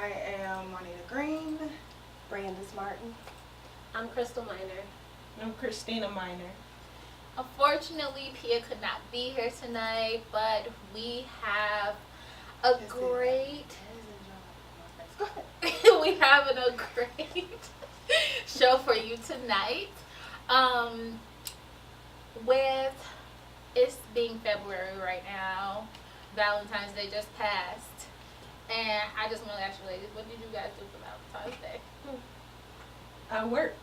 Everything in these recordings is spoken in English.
I am Juanita Green. Brandis Martin. I'm Crystal Minor. I'm Christina Minor. Unfortunately, Pia could not be here tonight, but we have a great we have a great show for you tonight. With it's being February right now, Valentine's Day just passed, and I just want to ask you ladies, what did you guys do for Valentine's Day? I work.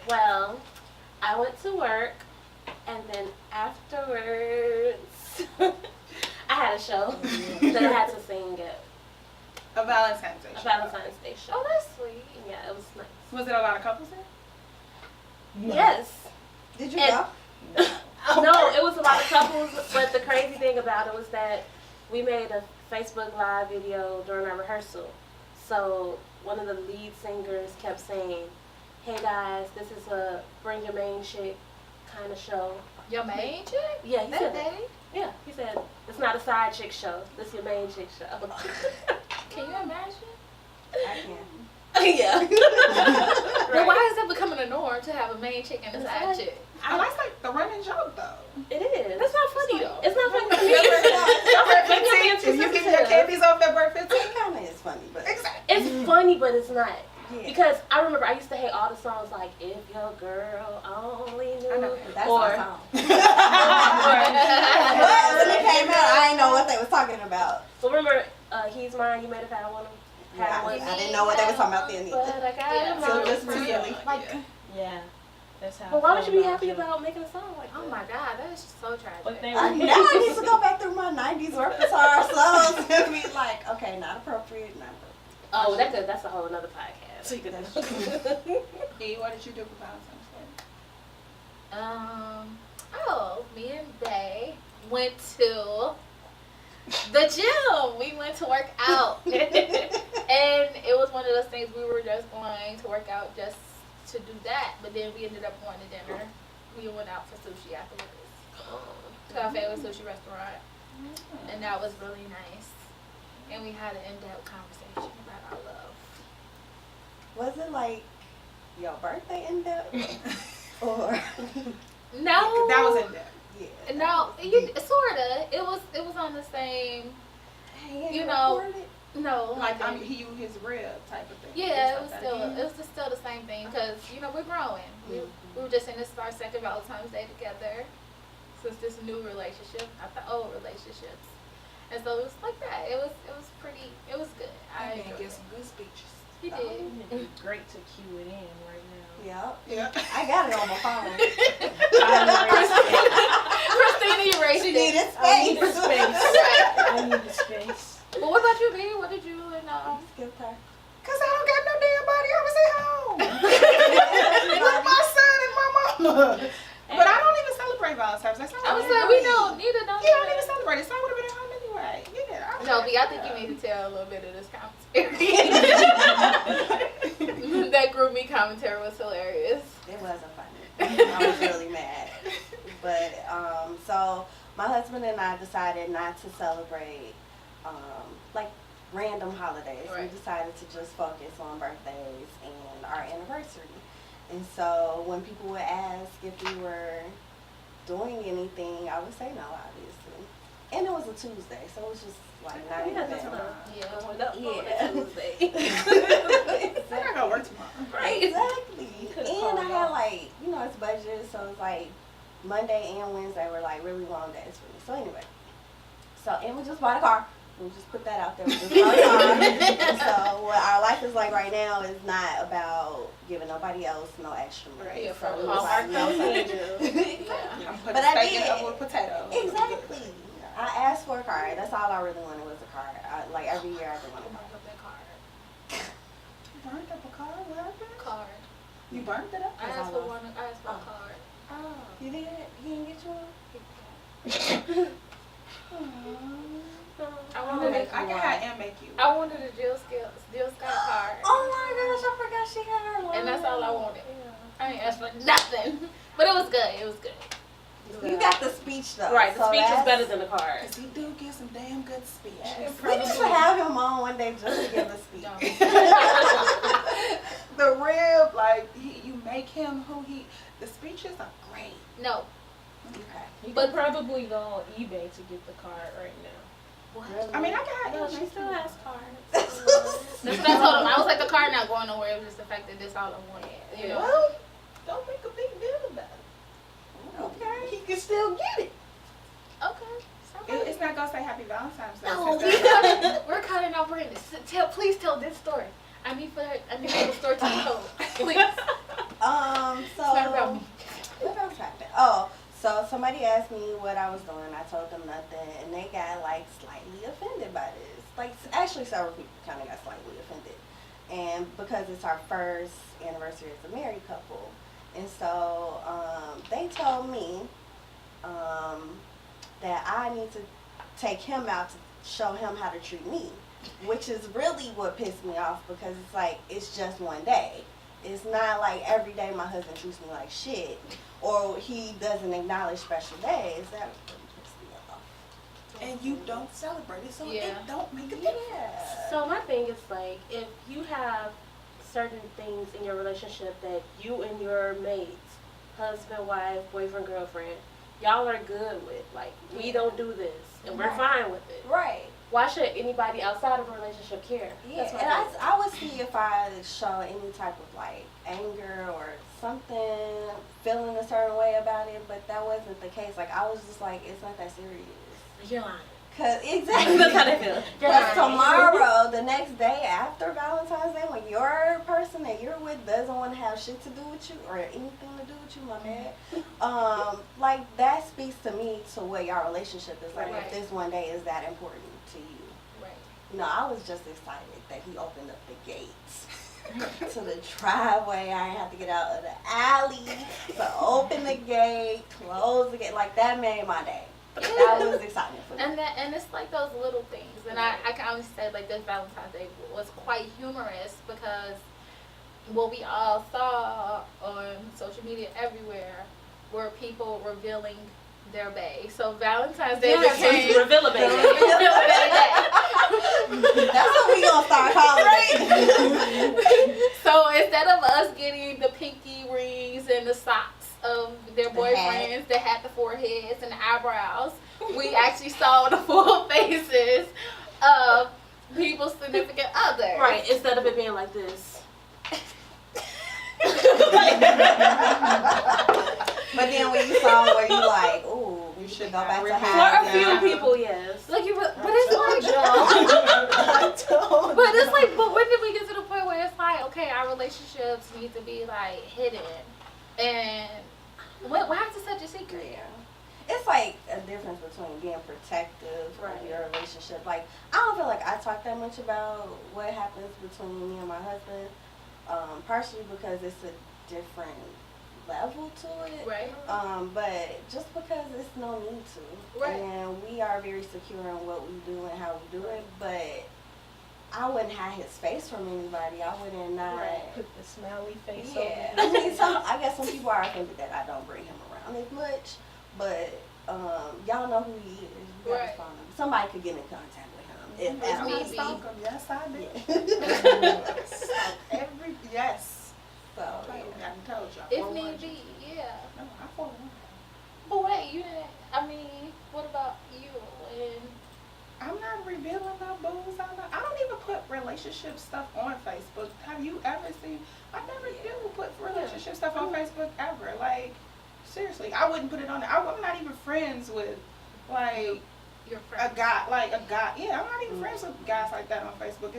Well, I went to work, and then afterwards, I had a show that I had to sing at. A Valentine's Day show. A Valentine's Day show. Oh, that's sweet. Yeah, it was nice. Was it a lot of couples there? No. Yes. Did you And- go? No, it was a lot of couples, but the crazy thing about it was that we made a Facebook Live video during our rehearsal. So one of the lead singers kept saying, "Hey guys, this is a bring your main chick kind of show." Your main chick? Yeah, he said that. Daddy? Yeah, he said it's not a side chick show. This is your main chick show. Can you imagine? I can. Yeah. But why is that becoming a norm to have a main chick and a side chick? Oh, that's like the running joke though. It is. That's not funny though. It's not funny. February Maybe I'm being 15th, too if you get your sensitive. candies on February 15th. It kind of is funny, but Exactly. It's funny, but it's not. yeah. Because I remember I used to hate all the songs like "If Your Girl Only Knew," I know That's or my song. But when it came out, I didn't know what they was talking about. But remember, "He's Mine." You made a fat one. Yeah, I didn't know what they was talking about then But either. I got Yeah. him So out. just recently. Yeah. That's how. But why I would you feel be happy you. about making a song like that? Oh my god, that is just so tragic. But they Now were. I need to go back through my 90s repertoire songs and be like, okay, not appropriate, not appropriate. Oh, that's a whole another podcast. So you could That's E, what did you do for Valentine's Day? Me and Bay went to the gym. We went to work out. And it was one of those things we were just going to work out just to do that. But then we ended up going to dinner. We went out for sushi afterwards. To our favorite sushi restaurant. And that was really nice. And we had an in-depth conversation about our love. Was it like your birthday in depth? Or No. That was in depth. yeah. No, sorta. It was on the same. Hey, You know, recorded? No, Like he his rib type of thing. yeah, it was Like still that. just still the same thing because we're growing. We were just in this our second Valentine's Day together since this new relationship, not the old relationships, and so it was like that. It was pretty. It was good. I Man, enjoyed get it. some good speeches. He did. It'd be great to cue it in right now. Yep. Yeah. I got it on my phone. Christina, you raised She it. needed I need the space. space. I need the space. But what about you, B? What did you and Skipped her. Cause I don't got no damn body. I was at home with my son and my mama. But I don't even celebrate Valentine's Day. So I was like, we don't need it. Yeah, I don't even celebrate it. So I would have been at home anyway. Yeah. No, B, I think you need to tell a little bit of this commentary. That GroupMe commentary was hilarious. It wasn't funny. I was really mad. But so my husband and I decided not to celebrate like random holidays. Right. We decided to just focus on birthdays and our anniversary. And so when people would ask if we were doing anything, I would say no, obviously. And it was a Tuesday, so it was just like not even that's that. Yeah. Tuesday. I gotta go work tomorrow. Right. Exactly. could've And called I had off. like, it's budget, so it's like Monday and Wednesday were like really long days for me. So anyway, and we just bought a car. We just put that out there. We just bought a car. So what our life is like right now is not about giving nobody else no extra money. Right, So from it was Hallmark like, company. Exactly. I'm putting But I steak in did. up with potatoes. Exactly. I asked for a car. That's all I really wanted was a car. Like every year I did want a car. You burned up a car? What happened? Card. You burned it up? I asked for one. I asked for a card. Oh, you did? He didn't get you one? I I wanted can a, have and make you. I wanted a Jill Scott card. Oh my gosh, I forgot she had her one. And that's all I wanted. I ain't asked for nothing. But it was good. It was good. You got the speech though. Right, the so speech is that's- better than the card. Cause he do get some damn good good speech. We need to have him on one day just to give a speech. The rib, like you make him who he. The speeches are great. No. Okay. You could probably go on eBay to get the card right now. What? I mean, I got. No, she still has cards. That's what I told him. I was like, the card not going nowhere. It was just the fact that this all I wanted. You know? Well, don't make a big deal about it. Okay. He can still get it. Okay. It's not gonna say Happy Valentine's Day. No, It's just- we're cutting off Brandon. Please tell this story. I need the story to be told. Please. So It's not about me. what else happened? Oh, so somebody asked me what I was doing. I told them nothing, and they got like slightly offended by this. Like actually, several people kind of got slightly offended, and because it's our first anniversary as a married couple, and so they told me that I need to take him out to show him how to treat me, which is really what pissed me off because it's like it's just one day. It's not like every day my husband treats me like shit or he doesn't acknowledge special days. That really pissed me off. and you don't celebrate it, so Yeah. it don't make a difference. Yeah. So my thing is like, if you have certain things in your relationship that you and your mates, husband, wife, boyfriend, girlfriend, y'all are good with, like, we don't do this, and we're Right. fine with it. Right. Why should anybody outside of a relationship care? Yeah, That's my and thing. I would see if I show any type of like anger or something, feeling a certain way about it, but that wasn't the case. Like I was just like, it's not that serious. You're lying. Cause exactly. That's how they feel. You're Because lying. tomorrow, the next day after Valentine's Day, when your person that you're with doesn't want to have shit to do with you or anything to do with you, my bad. Like that speaks to me to what your relationship is like. Right. If this one day is that important to you. Right. You know, I was just excited that he opened up the gates to the driveway. I didn't have to get out of the alley to open the gate, close the gate. Like that made my day. That was exciting for me. And it's like those little things. And I can honestly say like this Valentine's Day was quite humorous because what we all saw on social media everywhere were people revealing their bae. So Valentine's Day became Reveal a baby. That's what we gonna start calling it. So instead of us getting the pinky rings and the socks of their The boyfriends that had the foreheads and the eyebrows, we actually saw the full faces of people's significant others. Right, instead of it being like this. But then when you saw where you like, ooh, we should go back to For high. a few people, yes. Like you, but it's like, but it's like, but when did we get to the point where it's like, okay, our relationships need to be like hidden, and why is it such a secret? Yeah. It's like a difference between being protective Right. of your relationship. Like, I don't feel like I talk that much about what happens between me and my husband, partially because it's a different level to it. Right. But just because it's no need to. Right. And we are very secure in what we do and how we do it, but I wouldn't hide his face from anybody. I wouldn't not. Put the smiley face Yeah, over I mean, I guess some people are offended that I don't bring him around as much, but y'all know who he is. You got Right. his phone number. Somebody could get in contact with him if It's that's me. what I stalk him. Yes, I do. Yeah. Every yes. So I yeah. told y'all. If Or need one. be, yeah. No, I fought him. But wait, you didn't. I mean, what about you? And I'm not revealing no booze. I don't even put relationship stuff on Facebook. Have you ever seen? I never do put relationship stuff on Facebook ever. Like, seriously, I wouldn't put it on there. I'm not even friends with, like, your a friends. guy. Like a guy. Yeah, I'm not even friends with guys like that on Facebook.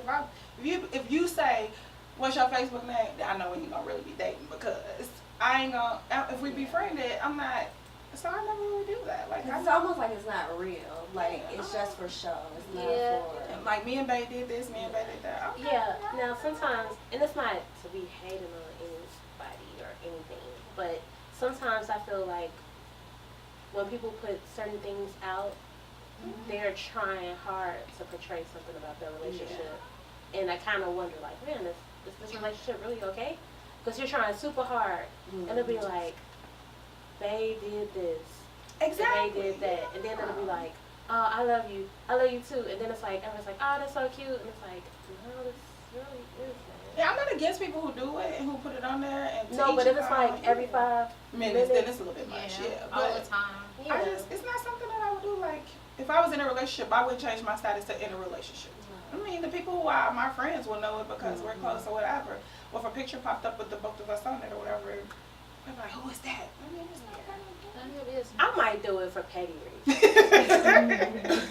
If you say, what's your Facebook name? I know when you're gonna really be dating because I ain't gonna. If we befriended, I'm not. So I never really do that. Like It's almost like it's not real. Like it's just for show. It's not Yeah. for. like me and Bae did this, me and Bae did that. Okay. Yeah, now sometimes, and it's not to be hating on anybody or anything, but sometimes I feel like when people put certain things out, they're trying hard to portray something about their relationship. And I kind of wonder, like, man, is this relationship really okay? Because you're trying super hard, and it'll be like, they did this, and Exactly. they did that, and then it'll be like, oh, I love you too, and then it's like everyone's like, oh, that's so cute, and it's like, no, this really is that. Yeah, I'm not against people who do it and who put it on there. And No, but if it's like every 5 minutes, then it's a little bit much. Yeah, all but the time. I just, it's not something that I would do. Like, if I was in a relationship, I wouldn't change my status to in a relationship. I mean, the people who are my friends will know it because we're close or whatever. Or if a picture popped up with the both of us on it or whatever, I'm like, who is that? I mean, it's not that. None of it is. I might do it for petty reasons.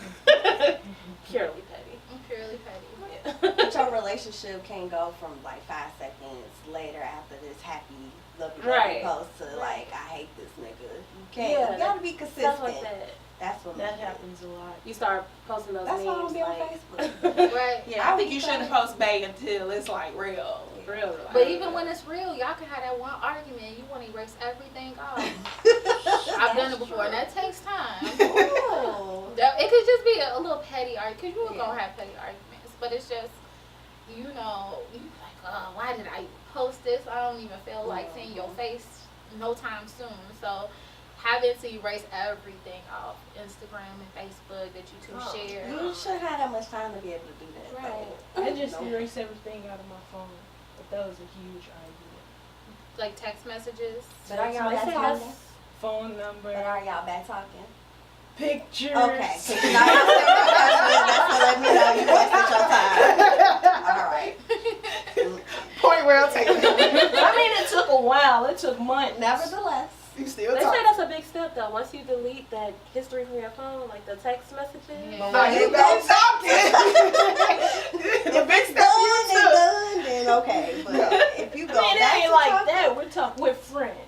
Purely petty. I'm purely petty. But your relationship can go from like 5 seconds later after this happy lovey Right. post to like, I hate this nigga. You can't. Yeah, You gotta be Stuff consistent. like that. That's what That happens a lot. You start posting those That's why I don't memes be on like Facebook. Right. Yeah, I think you shouldn't post bae until it's like real. real. But even when it's real, y'all can have that one argument. You want to erase everything off. I've done it before, and that takes time. Oh. It could just be a little petty argument, because you're Yeah. going to have petty arguments. But it's just, you know, you like, oh, why did I post this? I don't even feel like seeing your face no time soon. So having to erase everything off Instagram and Facebook that you two share. You shouldn't have that much time to be able to do that. Right. I just Nope. erase everything out of my phone. But that was a huge idea. Like text messages. But are y'all They back say talking? that's- Phone number, But are y'all back talking? pictures. Okay. So you're not answering my question. That's to let me know you wasted your time. All right. Point well taken. I mean, it took a while. It took months. Nevertheless. You still They say talking. that's a big step though. Once you delete that history from your phone, like the text messages. Yeah. Now you go talking. If it's done, it's done, then okay. But if you I go mean, it back ain't to like talking, that. We're talking. We're friends.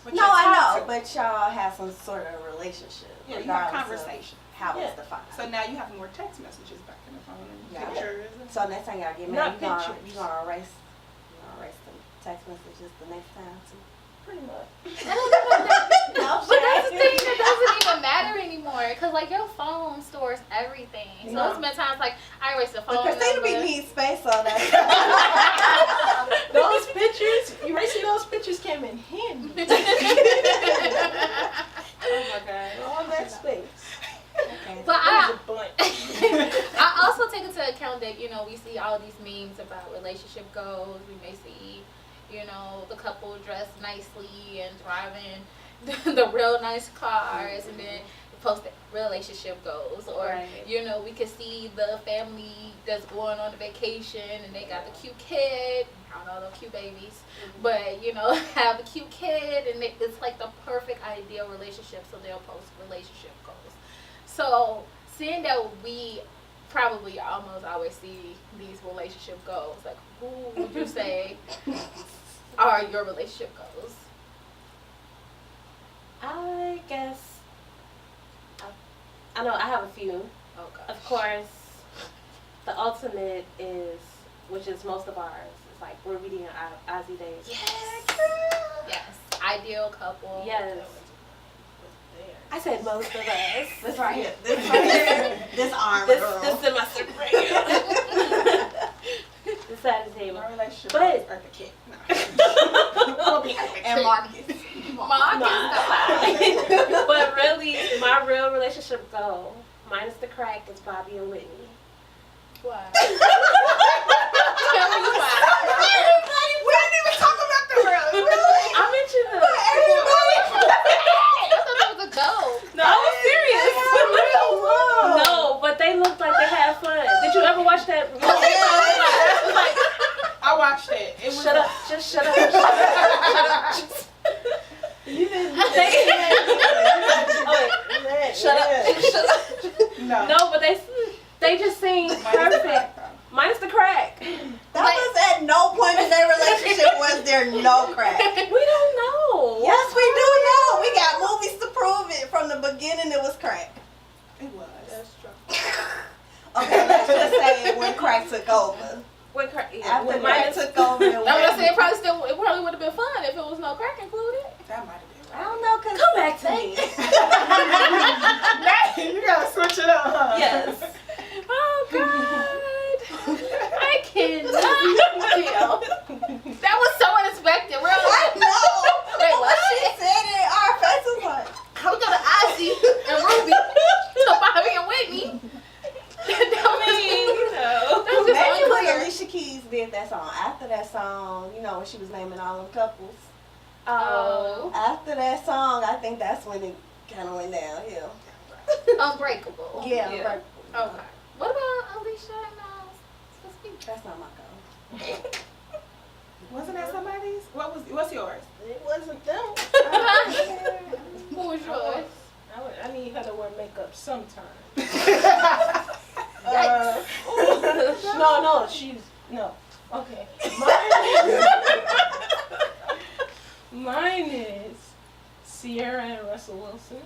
But No, you're I talking. know, but y'all have some sort of relationship. Yeah, you have regardless of conversation. how Yeah. it's defined. So now you have more text messages back in the phone and Yeah. pictures. So next time y'all get Not married, pictures. you gonna erase the text messages the next time too. Pretty much. No, But that's the thing that doesn't even matter anymore. Because, like, your phone stores everything. So No. it's been times, like, I erased the phone But Christina be number. need space on that. Those pictures, erasing those pictures came in handy. Oh my god. All that space. Okay. But It was a blank. I also take into account that, you know, we see all these memes about relationship goals. We may see, you know, the couple dressed nicely and driving the real nice cars, and then post the relationship goals. Or, Right. you know, we could see the family that's going on a vacation and they got the cute kid. I don't know, the cute babies. But, you know, have a cute kid, and it's like the perfect ideal relationship, so they'll post relationship goals. So, seeing that we probably almost always see these relationship goals, like, who would you say are your relationship goals? I guess I know I have a few. Oh, gosh. Of course, the ultimate is, which is most of ours, is like Ruby and Ozzy days. Yes. Yes. Ideal couple. Yes. I said most of us. This right here. This right here. This arm girl. This in my circle right here. The side of the table. My relationship But- is Eartha Kitt. No. And Marcus. But really, my real relationship goal, minus the crack, is Bobby and Whitney. Why? Tell me why. We didn't even talk about the real. Really? I mentioned them. I thought that was a goal. No, I was serious. No, but they looked like they had fun. Did you ever watch that? I watched it. It was Shut up. Just shut up. Shut up. You didn't. Shut up. Shut up. No. No, but they just seemed perfect. Minus the crack. That was at no point in their relationship was there no crack. We don't know. Yes, we do know. We got movies to prove it. From the beginning, it was crack. It was. That's true. Okay, let's just say when crack took over. When crack, yeah, After when crack minus, took over, I'm gonna say it probably would have been fun if it was no crack included. That might have been I right. don't know, cause come back to me. You gotta switch it up, huh? Yes. Oh God, I cannot deal. That was so unexpected. We're all I like, know. wait, When what? she said it, our faces like. We go to Ozzy and Ruby to Bobby and Whitney. Keys did that song. After that song, you know, when she was naming all them couples. Oh. After that song, I think that's when it kind of went downhill. Unbreakable. Yeah, Yeah. Unbreakable. Okay. What about Alicia and Swiss That's not my goal. Wasn't that somebody's? What's yours? It wasn't them. Who was yours? I need her to wear makeup sometime. No, she's no. Okay. Mine is Sierra and Russell Wilson,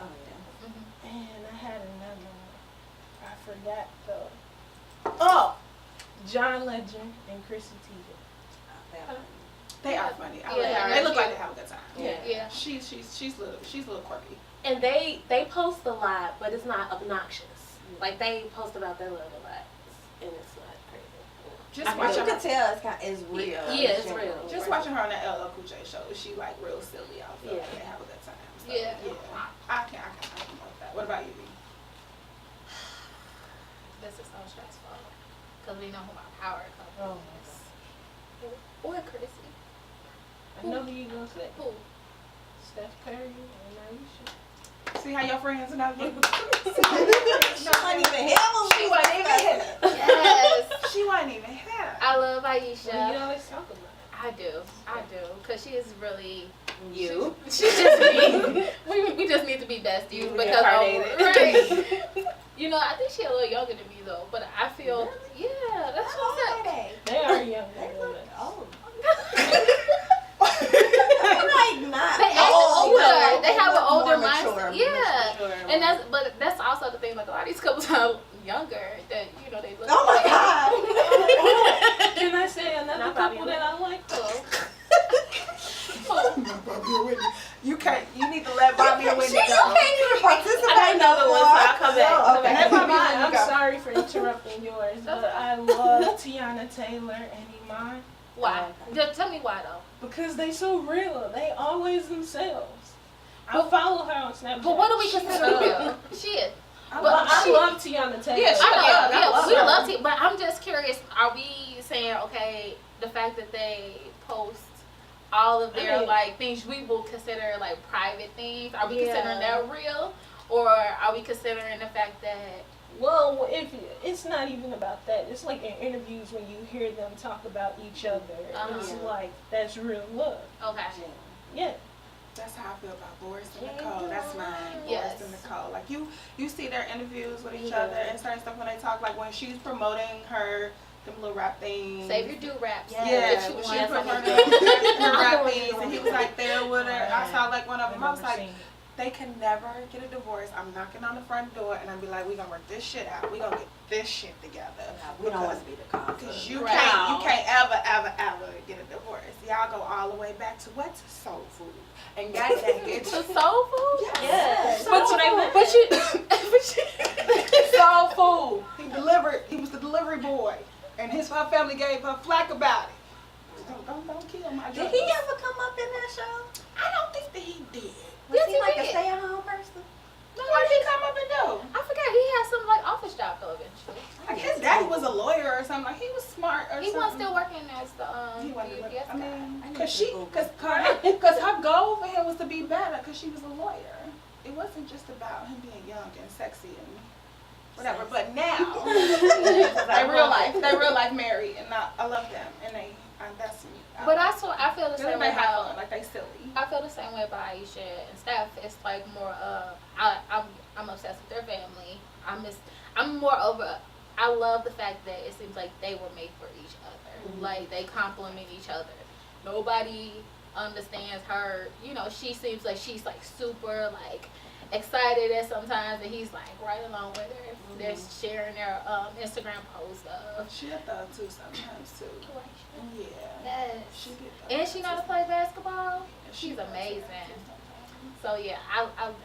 Oh yeah. and I had another one. I forgot though. Oh, John Legend and Chrissy Teigen. They are funny. I Yeah, like, they look like they have a good time. Yeah. Yeah. She's a little quirky. And they post a lot, but it's not obnoxious. Like they post about their love a lot, and it's not crazy. Just I mean, watching you her, can tell it's real. Yeah, it's real. just watching her on that LL Cool J show, she like real silly. I feel like Yeah. they have a good time. So, Yeah. I can like that. What about you, B? This is so stressful. Because we know who my power Oh couple my is. Or Chrissy. I know who you gonna say. Who? Steph Curry and Aisha. See how your friends know you? She wasn't even here when She wasn't even here. Yes. She wasn't even here. I love Well, Aisha. you always talk about I do. Because she is really. You. She's just me. we just need to be besties because Reincarnated. right. You know, I think she's a little younger than me though, but I feel yeah, that's How what's old up. are they? it. They are younger They than look us. old. Like not They act old, older. though. They have an look older more mature, mindset. Yeah. Sure. And that's also the thing. Like a lot of these couples are younger. That you know they look. Oh my like. God. Can I say another Not couple Bobby that I like? You can't. You need to let Bobby and She Wendy you go. can't even participate. I got another one, so I'll come back. No, Okay. okay. Bobby Mine, and I'm Wendy go. sorry for interrupting yours, but I love Tiana Taylor and Iman Why? Just tell me why though. because they so real. They always themselves. I follow her on Snapchat. But what do we She's consider so real? She is. I But love I she- love Tiana Taylor. Yeah, I know. Yeah, I Yeah, love we her. love it. But I'm just curious. Are we saying okay, the fact that they post all of their I mean- like things we will consider like private things? Are we Yeah. considering that real, or are we considering the fact that Well, if it's not even about that, it's like in interviews when you hear them talk about each other. It's Uh-huh. like that's real love. okay? Yeah. That's how I feel about Boris and Nicole. That's mine. Yes. Boris and Nicole. Like you see their interviews with each Yeah. other and certain stuff when they talk. Like when she's promoting her them little rap things. Save your do raps. Yeah. Yeah, That you when want. she Yes, I promoted did. her I rap know what things, you and he want. was like there with her. I saw like one of them. I was I've never like, seen they can never get a divorce. I'm knocking on the front door and I'm be like, we gonna work this shit out. We gonna get this shit together. We don't want to be the cause. Because you Right. can't ever get a divorce. Y'all go all the way back to what? Soul food. And God dang it. To soul food. Yes. Soul That's what I food. meant. But you. Soul food. He was the delivery boy. And her family gave her flack about it. Don't kill my Did drugs. he ever come up in that show? I don't think that he did. Was Yes, he he like did. a stay-at-home person? No, What did he come up and do? I forgot he had some like office job though eventually. Like his daddy was a lawyer or something. Like he was smart or He something. was still working as the He wasn't. UPS I guy. mean, I need cause to she, Google. cause her goal for him was to be better. Cause she was a lawyer. It wasn't just about him being young and sexy and whatever. But now, they real life married, and I love them, and that's me. But I feel the same way they have fun, about. like they silly. I feel the same way about Aisha and Steph. It's like more I'm obsessed with their family. I'm more over. I love the fact that it seems like they were made for each other. Mhm. Like they complement each other. Nobody understands her. You know, she seems like she's like super like excited at sometimes, and he's like right along with her. They're sharing their Instagram posts of. She a thug too sometimes too. Yeah. Yes. She did. And she know to play basketball. She She's does. amazing. So yeah,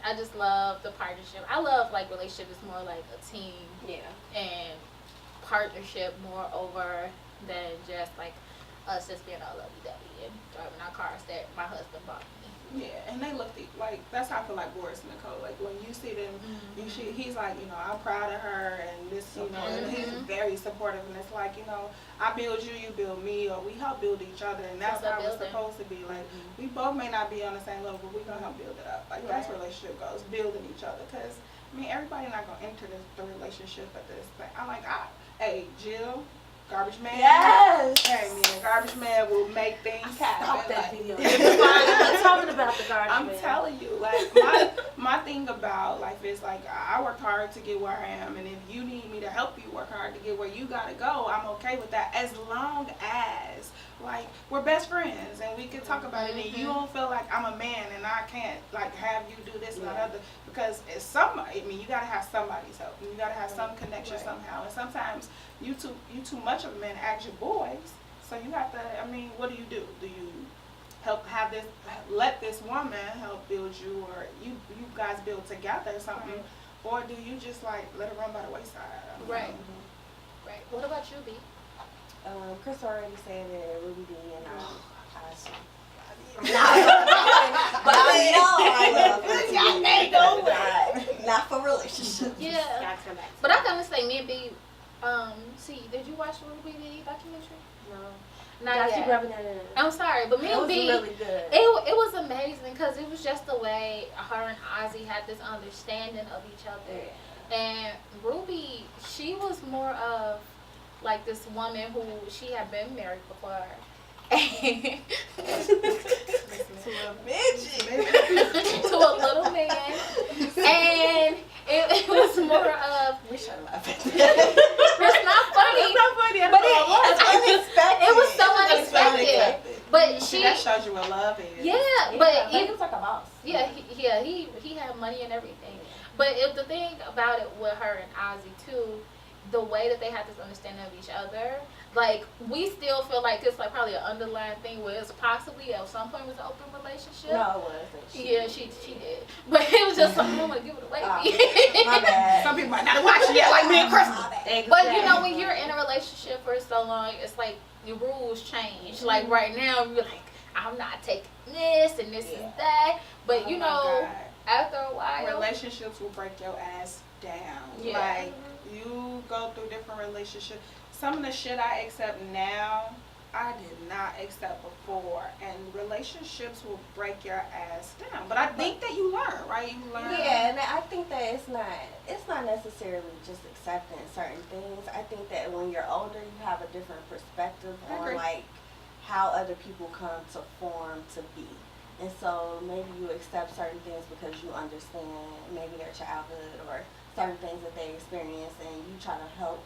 I just love the partnership. I love like relationship is more like a team Yeah. and partnership more over than just like us just being all lovey-dovey and driving our cars that my husband bought me. Yeah, and they look like that's how I feel like Boris and Nicole. Like when you see them, he's like, I'm proud of her, and this, and he's Mhm. very very supportive, and it's like, you know, I build you, you build me, or we help build each other, and that's So the how it's building. supposed to be. Like, we both may not be on the same level, but we gonna help build it up. Like, that's where relationship goes, building each other. Cause I mean, everybody not gonna enter the relationship at this thing. Hey, Jill, garbage man. Yes. Hey man, garbage man will make things happen. Stop that Like, video. We're talking about the garbage I'm man. telling you, like my thing about life is like I worked hard to get where I am, and if you need me to help you work hard to get where you gotta go, I'm okay with that, as long as like we're best friends and we can talk about it, and you don't feel like I'm a man and I can't like have you do this and that other, because it's somebody. I mean, you gotta have somebody's help, and you gotta have some connection somehow, and sometimes you too much of a man act your boys, so you have to. I mean, what do? Do you help let this woman help build you, or you guys build together or something, or do you just like let it run by the wayside? I don't Right. know. Right. What about you, B? Chris already said that Ruby D and but I love not for relationships. Yeah. Gotta come back. But I gotta say, me and B, see, did you watch the Ruby D documentary? No. Not Gotta keep yet. rubbing that in. I'm sorry, but me It and was B, really good. it was amazing because it was just the way her and Ozzy had this understanding of each other. And Ruby, she was more of like this woman who she had been married before. To a little man. And it was more of, Wish I laughed at it's not funny. It's not funny at But all. it was so unexpected. But she, That shows you what love is. yeah, but he it, was like a boss. yeah, he had money and everything. But the thing about it with her and Ozzy too, the way that they had this understanding of each other, like we still feel like it's like probably an underlying thing where it's possibly at some point was an open relationship. No, it wasn't. Yeah, she did. But it was just something I don't want to give it away. My bad. Some people might not have watched it yet, like me and Chris. But you know, when you're in a relationship for so long, it's like your rules change. Like right now, you're like, I'm not taking this and this and that. But you know, after a while, relationships will break your ass down. Yeah. Like you go through different relationships. Some of the shit I accept now, I did not accept before, and relationships will break your ass down. But I think that you learn, right? You learn. Yeah, and I think that it's not necessarily just accepting certain things. I think that when you're older, you have a different perspective I on agree. like how other people come to form to be. And so maybe you accept certain things because you understand maybe their childhood or certain things that they experience, and you try to help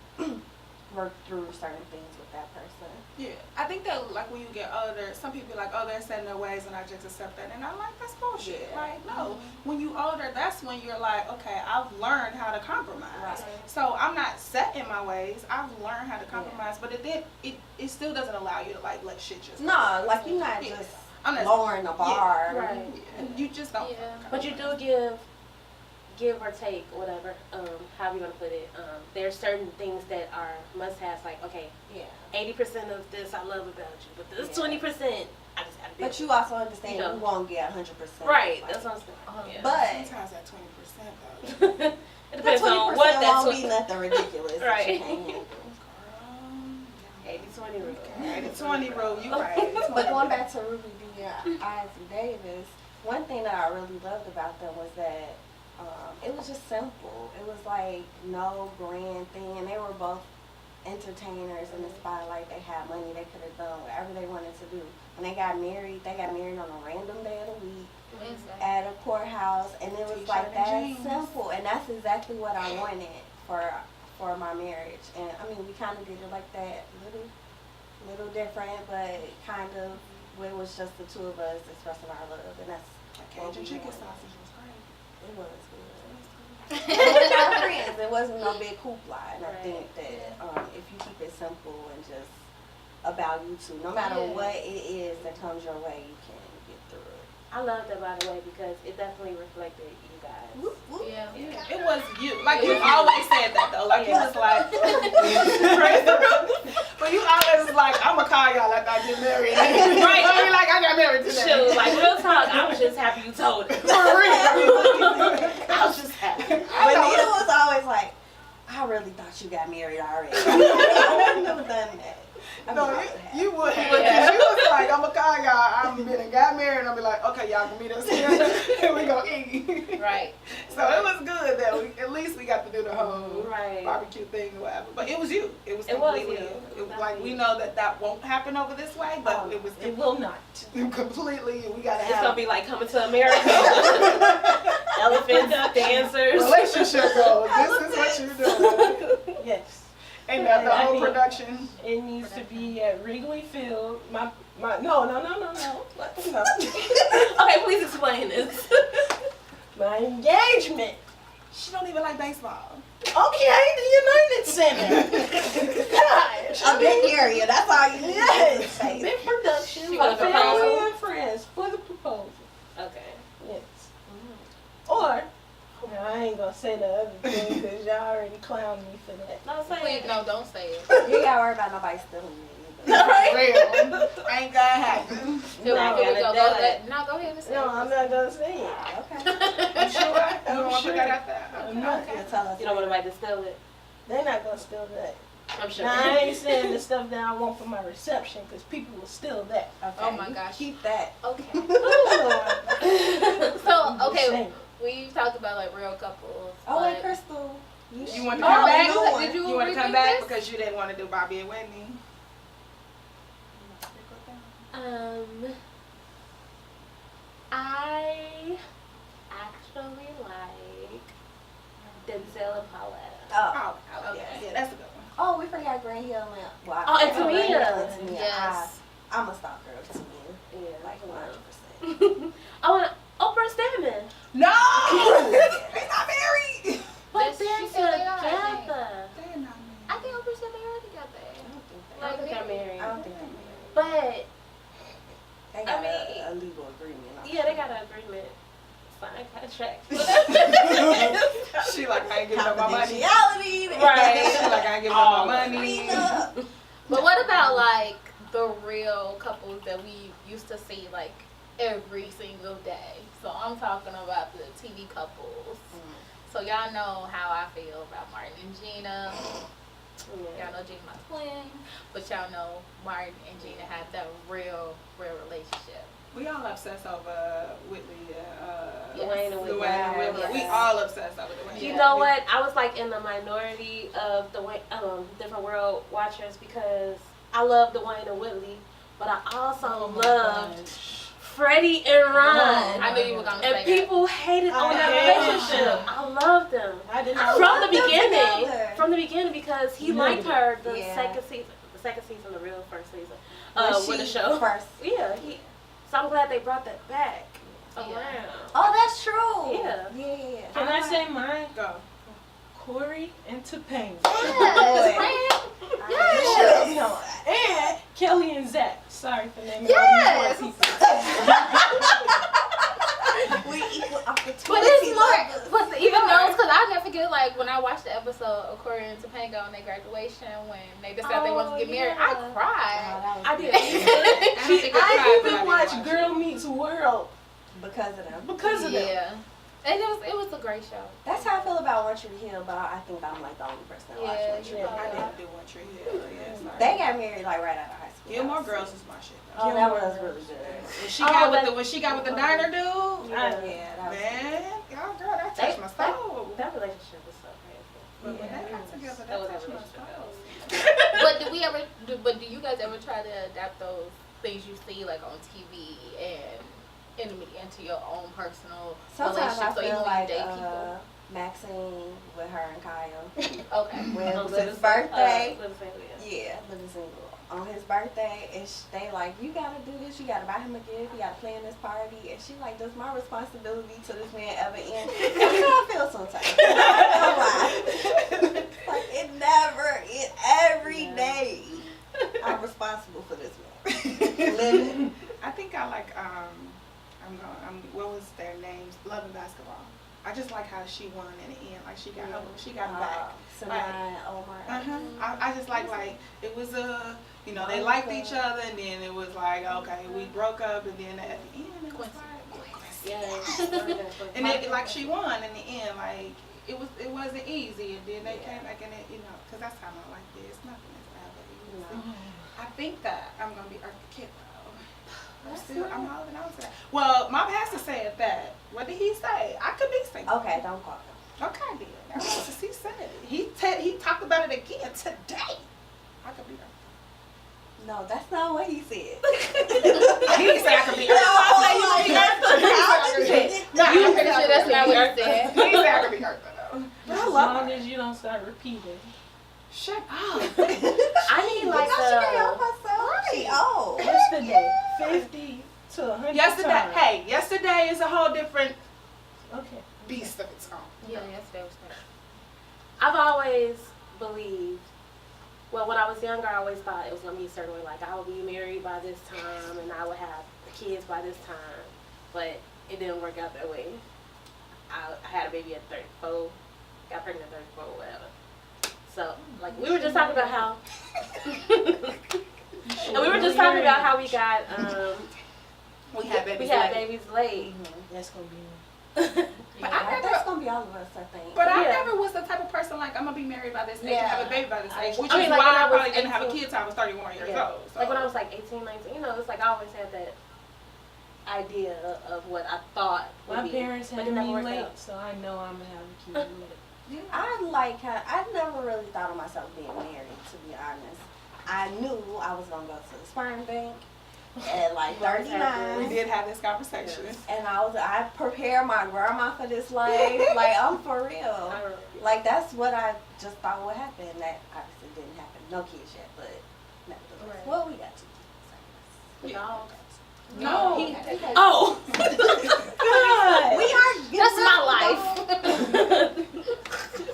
work through certain things with that person. Yeah, I think that like when you get older, some people be like, oh, they're set in their ways, and I just accept that, and I'm like, that's bullshit. Yeah. Like, no, when you older, that's when you're like, okay, I've learned how to compromise. Right. So I'm not set in my ways. I've learned how to compromise, but it still doesn't allow you to like let shit just. No, like you're not Yeah. just I'm not lowering the bar. Right. Yeah. You just don't. Yeah. But you do give or take, whatever, how you want to put it. There's certain things that are must-haves, like, okay, Yeah. 80% of this I love about you, but this Yeah. 20%, I just gotta do. But you also understand You know. you won't get 100%. Right, Like, that's what I'm saying. Yeah. But Sometimes that 20% though. it the depends 20% on what that's won't be nothing ridiculous. Right. That you can't handle. 80-20 rule. Okay, the 20 rule, you right. But going back to Ruby D and Ozzy Davis, one thing that I really loved about them was that it was just simple. It was like no grand thing, and they were both entertainers in the spotlight. They had money. They could have done whatever they wanted to do. When they got married on a random day of the week at a courthouse, and it was T-shirt like and that jeans. simple. And that's exactly what I wanted for my marriage. And I mean, we kind of did it like that, little different, but kind of it was just the two of us expressing our love, and that's what Cajun we chicken wanted. sausage was great. It was good. It was our friends. It wasn't no big hoopla, and I Right. think that if you keep it simple and just about you two, no matter Yeah. what it is that comes your way, you can get through it. I love that, by the way, because it definitely reflected you guys. Yeah. It was you. Like you always said that though. Like you was like, but you always was like, I'm gonna call y'all after I get married. Right? I mean, like I got married today. Shoot, like real talk, I was just happy you told it. For real. I was just happy. But Nita was always like, I really thought you got married already. I've never done that. No, you would have. Yeah. You was like, I'm going to call y'all. I'm been and got married. And I'll be like, okay, y'all can meet us here. And we going to eat. Right. So it was good that at least we got to do the whole Right. barbecue thing or whatever. But it was you. It was It was completely you. It was like, we know that won't happen over this way, but it was It will not. completely, we got to It's have gonna be like Coming to America. Elephants, dancers. relationship goals. This is what you're doing. Yes. And the whole production. It needs to be at Wrigley Field. No. Okay, please explain this. My engagement. She don't even like baseball. Okay, the United Center. Gosh. A big area. That's all you need. Yes. Yes. Big production. You My want a proposal? family and friends for the proposal. Okay. Yes. Or, I ain't gonna say the other thing because y'all already clowned me for that. No, say Please, it. no, don't say it. You ain't gotta worry about nobody stealing it. Real. Ain't gonna happen. Here No, we go. gotta Go do ahead. No, go ahead and say No, it. I'm not gonna say it. Okay. You sure? You don't I'm want to sure. put that out there? I'm not. You'll tell us. You don't want anybody to steal it. They're not gonna steal that. I'm sure. Now, I ain't saying the stuff that I want for my reception because people will steal that. Okay. Oh my gosh. Keep that. Okay. Ooh. So, I'm just okay, saying. we talked about like real couples. Oh, but wait, Crystal. You want to Oh, come back? did you- did you You want to come rethink back this? because you didn't want to do Bobby and Whitney? I actually like Denzel and Paulette. Oh. Oh, Okay. yeah, that's a good one. Oh, we forgot Green Hill and Oh, and Tamia. Yes. I'm a stalker of Tamia. Yeah, Like well. 100%. I want Oprah Stedman. No! They're not married! But She they're said they are, I think. together. They're not I think Oprah said they already got that. I don't think they're married. I don't think they're married. But They got mean- a legal agreement. yeah, they got an agreement. Sign contract. She like, I ain't giving up my money. Confidentiality. Right. She like, I ain't giving up my money. Prenup. But what about like the real couples that we used to see like every single day? So I'm talking about the TV couples. So y'all know how I feel about Martin and Gina. Y'all know Gina my twin, but y'all know Martin and Gina had that real relationship. We all obsessed over Whitley Dwayne and Whitney. Whitney. We Yes. all obsessed over Dwayne. You know what? I was like in the minority of the different world watchers because I love Dwayne and Whitley, but I also loved Freddie and Ron. I knew you were gonna say And people hated on that Yeah. relationship. I loved them. I did not. From the love them beginning. together. From the beginning because he You liked knew her the Yeah. second season. The second season, the real first season. When With the she show. First. Yeah, so I'm glad they brought that back Yeah. around. Oh, that's true. Yeah. Yeah. Can I say mine? Go. Corey and Topanga. Yes, man. Yes. No, and Kelly and Zach. Sorry for naming Yes. all these white people. We equal opportunity. But it's lovers. more, but even those, because I never forget, like, when I watched the episode of Corey and Topanga on their graduation, when they decided they wanted to get married, I Oh, cried. that was I good. did. I even watched Girl Meets World Because of them. because of them. Yeah. And it was a great show. That's how I feel about One Tree Hill, but I think I'm like the only person that watched Yeah, One Tree you Hill. I didn't do One Tree Hill. Yeah, sorry. They got married like right out of high school. Gilmore Girls is my shit. Oh, that was really good. When she got with the diner dude, Yeah, that was man, y'all girl, that touched my soul. That relationship was so crazy. But when they got together, That was that a touched my relationship. soul. But do you guys ever try to adapt those things you see, like, on TV and in the media into your own personal Sometimes I relationships? So feel even when you like date people? Maxine with her and Kyle. Okay. When it was Liv his is- birthday. Liv is single, yeah. Yeah, living single. On his birthday, and they like, you gotta do this, you gotta buy him a gift, you gotta plan this party. And she like, does my responsibility to this man ever end? That's how I feel sometimes. I don't know why. Like, it never, every day, I'm responsible for this man. Living. I think I like what was their names? Love and Basketball. I just like how she won in the end. Like she got her back. Simone, Omar. I just like it was they liked each other, and then it was like, okay, we broke up, and then at the end it was like, Yeah. and it like she won in the end. Like it wasn't easy, and then they came back and it, you know, because that's how I'm like this. Nothing is ever easy. I think that I'm gonna be Eartha Kitt though. I'm holding on to that. Well, my pastor said that. What did he say? I could be single. Okay, don't call him. Okay, then. That's what he said it. He talked about it again today. I could be her. No, that's not what he said. He didn't say I could be her. I'm pretty sure that's not what he said. He didn't say I could be her though. As long as you don't start repeating. Shut up. I need like Oh. What's the day? 50 to 100 Yesterday, times. hey, yesterday is a whole different Okay. Yeah, beast of its own. yesterday was nice. I've always believed, well, when I was younger, I always thought it was going to be a certain way. Like, I would be married by this time and I would have kids by this time. But it didn't work out that way. I had a baby at 34, got pregnant at 34, whatever. So, like, we were just talking about how, and we were just talking about how we got, We had babies. we had late. babies late. That's gonna be. But I That's never. gonna be all of us, I think. But I Yeah. never was the type of person like I'm gonna be married by this age and Yeah. have a baby by this age, which I mean, is like, why when I I was probably didn't have a 18 kid till I was 31 years Yeah. old. So. Like when I was like 18, 19, you know, it's like I always had that idea of what I thought would My be. parents but had it never me worked late, out. so I know I'm gonna have a kid late. I never really thought of myself being married, to be honest. I knew I was gonna go to the sperm bank at like We always had 39. We did have this conversation. Yes. And I prepared my grandma for this life. Like, I'm for real. Like, that's what I just thought would happen. That obviously didn't happen. No kids yet, but nevertheless. Right. Well, we got 2 kids. The dogs. No. He had Oh. We are That's my life.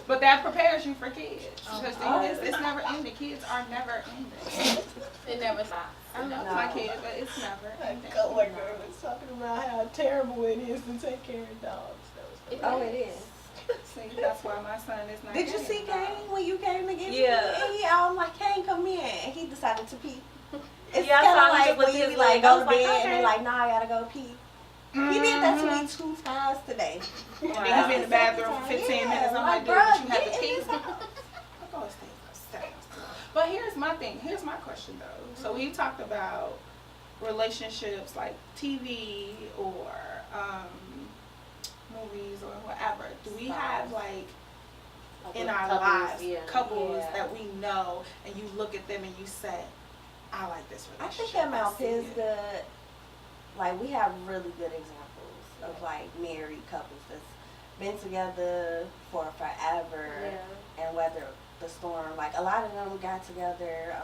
But that prepares you for kids. Because Oh. it's never ending. Kids are never ending. It never stops. I love No. my kid, but it's never My ending. coworker was talking about how terrible it is to take care of dogs. That was Oh, it is. See, that's why my son is not. Did you getting see a dog. Kane when you came to get me? Yeah. And I'm like, Kane, come in. And he decided to pee. It's Yeah, I kind saw of he like just when looked you at be his like, leg. I go was to like, bed, and okay. they're like, nah, I gotta go pee. He did that to me 2 times today. And then he's been in the bathroom for 15 minutes. I'm like, dude, bruh, but you have get to in pee. this house. I'm gonna stay upstairs. But here's my thing. Here's my question though. So we talked about relationships like TV or movies or whatever. Do we have like in our Couples, lives yeah. couples Yeah. that we know and you look at them and you say, I like this I relationship. think at Mount see it." Pisgah, like, we have really good examples of, like, married couples that's been together for forever. Yeah. And weather the storm. Like, a lot of them got together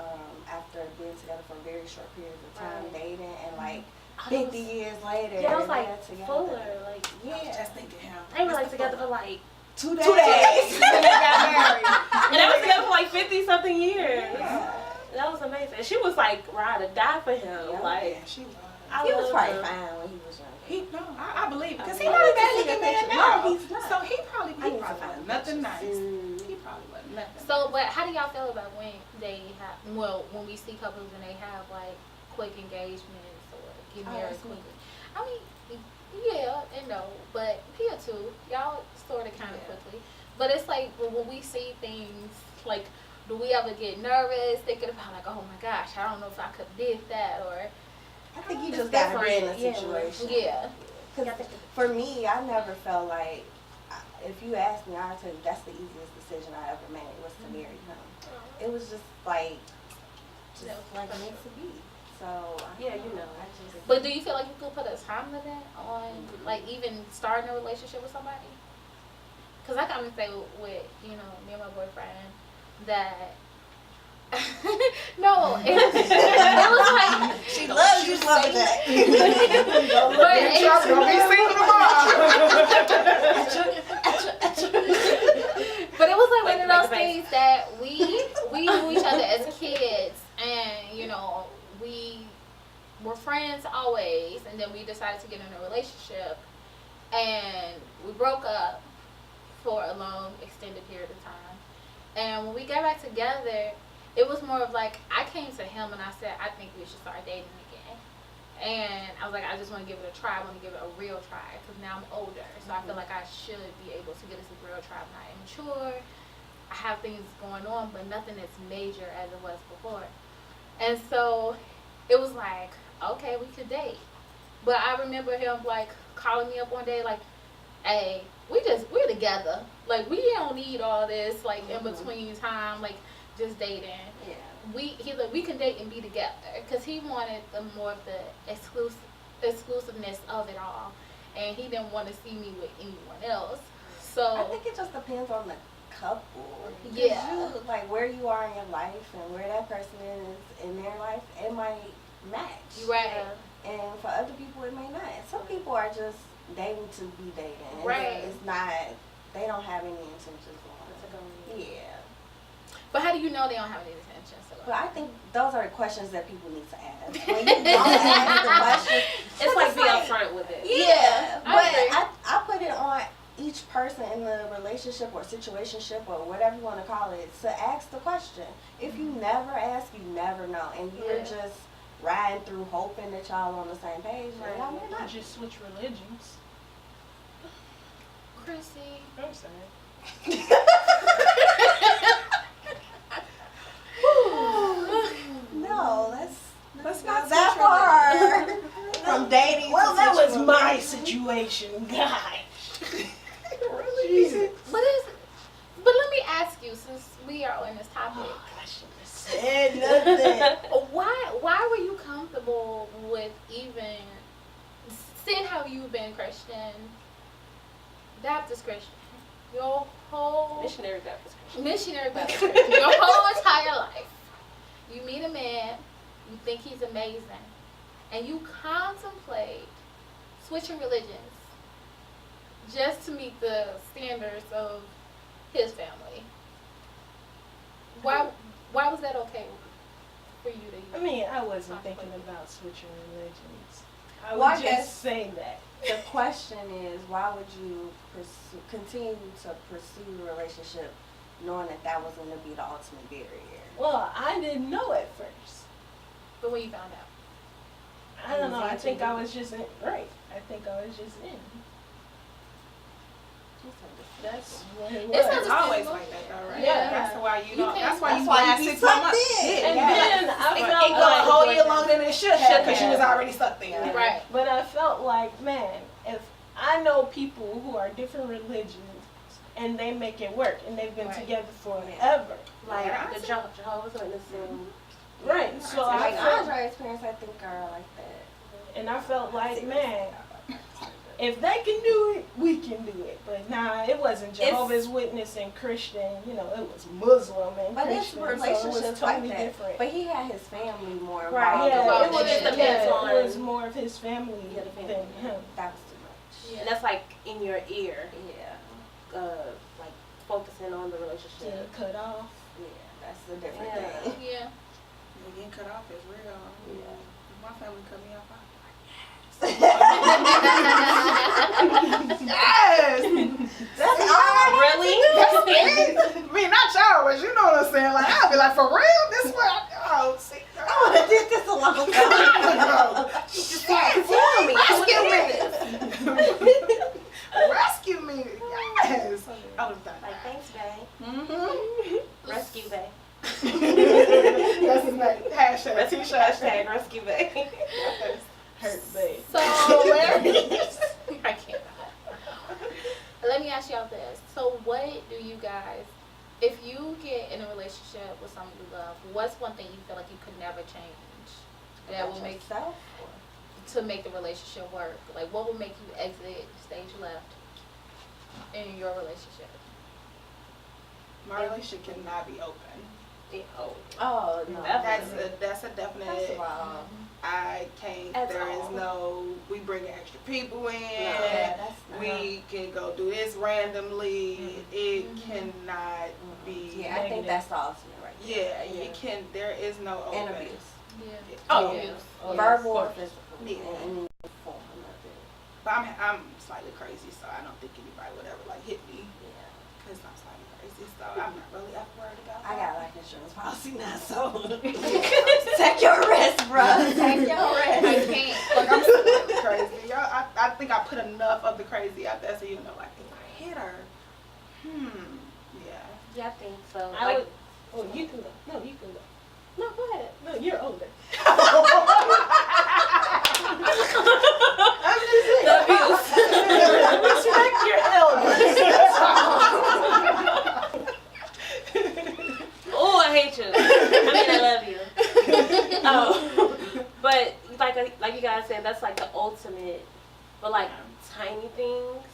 after being together for very short periods of time, Right. dating, and, like, Oh, 50 years later, Yeah, it was they're like together. Fuller. Like, I was Yeah. just thinking him. they were Mr. like together for Fuller. like, 2 days. 2 days. And then they got married. and they was together for like 50 something years. Yeah. That was amazing. And she was like ride or die for him. Yeah. Like, Yeah, she was. I He was love probably him. fine when he was young. I believe it. Because he I not a love bad to see looking the man picture. now. No, he's not. So he probably I need to wasn't find nothing pictures. nice. He probably wasn't nothing. So, but how do y'all feel about when they have, well, when we see couples and they have like quick engagements or get Oh, married that's me. quickly? I mean, yeah and no, but here too, y'all sort of kind of Yeah. quickly. But it's like when we see things, like, do we ever get nervous thinking about like, oh my gosh, I don't know if I could have did that, or I think you It's just gotta be in a different, yeah. situation. yeah, Because for me, I never felt like, if you ask me, I'll tell you that's the easiest decision I ever made was to marry him. It was just like, That was like special. meant to be. So Yeah, you know. I just. But do you feel like you could put a time limit on like even starting a relationship with somebody? Because I can say with you know me and my boyfriend that no, it was like She loves you, Lumberjack. but Y'all gonna be single but it was like Like one to of those make a face. things that we knew each other as kids, and you know we were friends always, and then we decided to get in a relationship, and we broke up for a long extended period of time, and when we got back together, it was more of like I came to him and I said I think we should start dating again, And I was like, I just want to give it a try. I want to give it a real try because now I'm older. So I feel like I should be able to give this a real try. I'm not immature. I have things going on, but nothing that's major as it was before. And so it was like, okay, we could date. But I remember him like calling me up one day like, hey, we're together. Like we don't need all this like in between time, like just dating. Yeah. He's like, we can date and be together because he wanted the more of the exclusiveness of it all, and he didn't want to see me with anyone else. So I think it just depends on the couple. Because Yeah. you, like where you are in your life and where that person is in their life, it might match. right, And for other people, it may not. Some people are just dating to be dating. And Right. It's not. They don't have any intentions on it. Yeah. but how do you know they don't have any intentions? But I think those are the questions that people need to ask. When you don't ask the questions, It's like be upfront with it. yeah. I But agree. I put it on each person in the relationship or situationship or whatever you want to call it to ask the question. If you never ask, you never know, and you're Yeah. just riding through hoping that y'all on the same page. Right. And y'all may You not. just switch religions. Chrissy. I'm sorry. No, Let's let's not not that switch far from dating. Well, to that was switching my religions. situation, guys. Really? But let me ask you, since we are on this topic, I shouldn't have said nothing. why were you comfortable with even seeing how you've been Christian, Baptist Christian, your whole Missionary Baptist Christian. missionary Baptist Christian, your whole entire life? You meet a man, you think he's amazing, and you contemplate switching religions just to meet the standards of his family. Why was that okay for you to? I mean, I wasn't thinking about switching religions. I Well, I would guess- just say that. The question is, why would you continue to pursue a relationship knowing that that was going to be the ultimate barrier? Well, I didn't know at first. But when you found out, I don't know. I think I was just in. Right. I think I was just in. That's what it was. It's It's always like that though, right? Yeah. That's why you You don't. can't- That's why you That's why last you 6 be sucked months. in. And Yeah. then I It felt gonna like, hold you longer than it should have because she was have. already stuck there. Yeah. right? but I felt like, man, if I know people who are different religions and they make it work and they've been Right. together forever. Like Yeah. the Jehovah's Witnesses. Right. So I Like felt, Andre's parents, I think, are like that. and I felt like, man, if they can do it, we can do it. But nah, it wasn't Jehovah's Witness and Christian. You know, it was Muslim and But it's Christian. So it was relationships totally like that. different. But he had his family more involved. Right, Yeah, Well, it was, it depends it was on- more of his family Yeah, the family. than him. That was too much. And that's like in your ear, Yeah. like focusing on the Yeah, relationship. cut off. Yeah, that's a different Yeah. thing. Yeah. Getting cut off is real. Yeah. My family cut me off. Yes. That's all. Really? I mean, not y'all, but you know what I'm saying. Like, I'll be like, for real? This what? Oh, see. I would have did this a long time ago. Just tell me. Rescue me. Yes. I would have done Like, that. thanks, babe. Mm-hmm. Rescue babe. That's his name. Hashtag. Rescue, T-shirt. hashtag rescue babe. Hurt babe. So Hilarious. I can't. Let me ask y'all this. So what do you guys, if you get in a relationship with someone you love, what's one thing you feel like you could never change that will make yourself. to make the relationship work? Like what will make you exit stage left in your relationship? My relationship cannot be open. Oh, Oh no. That's a definite. That's wrong. I can't. At There all. is no. We bring extra people in. Yeah, that's not. We can go do this randomly. It cannot be. Yeah, I think that's the ultimate right there. Yeah, you can. There is no open. And abuse. Yeah. Oh, yeah. Oh, Verbal yes, or of course. physical. Yeah. In any form of it. But I'm slightly crazy, so I don't think anybody would ever like hit me Yeah. because I'm slightly crazy. So I'm not really ever worried about I that. got life insurance policy now, so take your risk, bro. Take your I risk. can't. I think I put enough of the crazy out there so you know, like, if I hit her, yeah. Yeah, I think so. I would. Oh, you can go. No, you can go. No, go ahead. No, you're older. I'm just saying. The abuse. Respect your elders. Oh, I hate you. I mean, I love you. Oh, but like you guys said, that's like the ultimate. But like tiny things,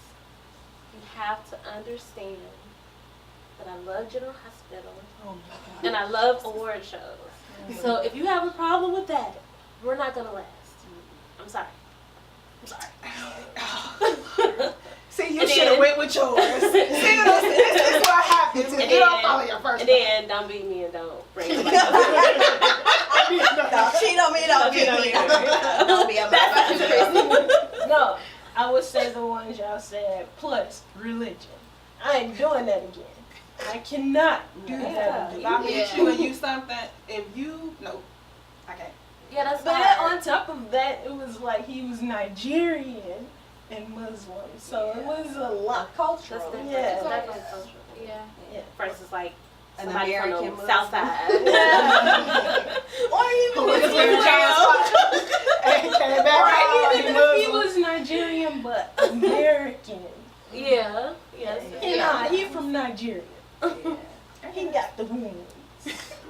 you have to understand that I love General Hospital Oh my God. and I love award shows. So if you have a problem with that, we're not gonna last. I'm sorry. I'm sorry. See, you And should have then- went with yours. See, this is what happens when you don't follow your first And then don't beat me and don't bring it back. Don't cheat on me, don't beat me. Don't be a motherfucker. No, I would say the ones y'all said, plus religion. I ain't doing that again. I cannot do that If again. I meet you and you something, no, I can't. Yeah, that's But hard. on top of that, it was like he was Nigerian and Muslim, so it was a lot. Cultural. That's different. Yeah. It's definitely cultural. Yeah. Versus like An somebody from American the Muslim. South Side. Or even Who was if he wearing John's was, and came back or home, even if he was Nigerian but American. Yeah. Yes. Nah, he from Nigeria. He got the wounds.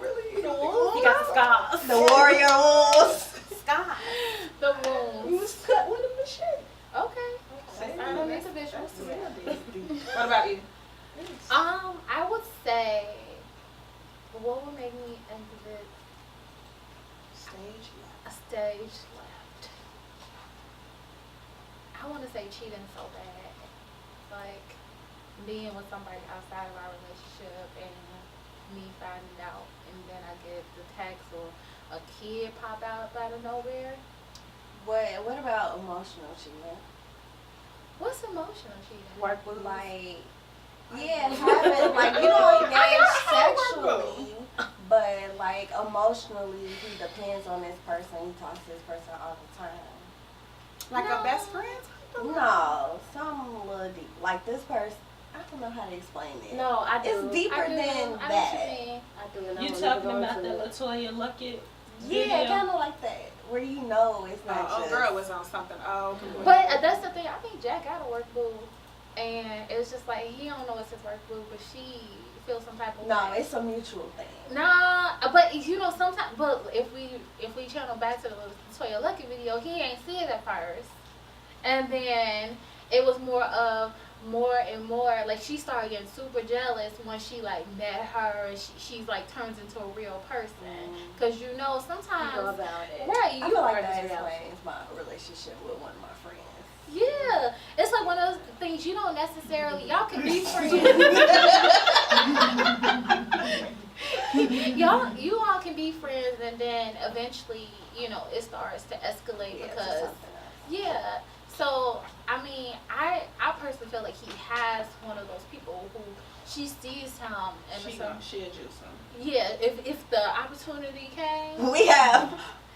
Really? He got the scars. The warrior wolves. Scars. The He wounds. was cut with a machete. Okay. See, That makes a visual. What about you? I would say, what would make me exit Stage a stage left? I want to say cheating so bad, like being with somebody outside of our relationship and me finding out, and then I get the text or a kid pop out of nowhere. What about emotional cheating? What's emotional cheating? Work blues. Like, yeah, having, like, you don't engage sexually, but, like, emotionally, he depends on this person. He talks to this person all the time. Like No. a best friend? No, some little deep. Like, this person, I don't know how to explain it. No, I do. It's deeper I do. than I know what you that. mean. I do. And You I'm talking gonna about go the into it. Latoya Luckett? Yeah, video? kind of like that. Where you know it's not Oh, just... girl was on something. Oh, okay. But that's the thing. I think Jack got a work boo, and it's just like he don't know it's his work boo, but she feels some type of No, way. it's a mutual thing. Nah, but you know sometimes. But if we channel back to the Toya Lucky video, he ain't see it at first, and then it was more and more like she started getting super jealous when she like met her and she's like turns into a real person, because you know You sometimes know about it. right I you feel like are that just explains my relationship with one of my friends. yeah, it's like one of those things you don't necessarily y'all can be friends. you all can be friends, and then eventually, you know, it starts to escalate Yeah, to because something else. yeah. So I mean, I personally feel like he has one of those people who she sees him and She a juice. yeah. If the opportunity came, We have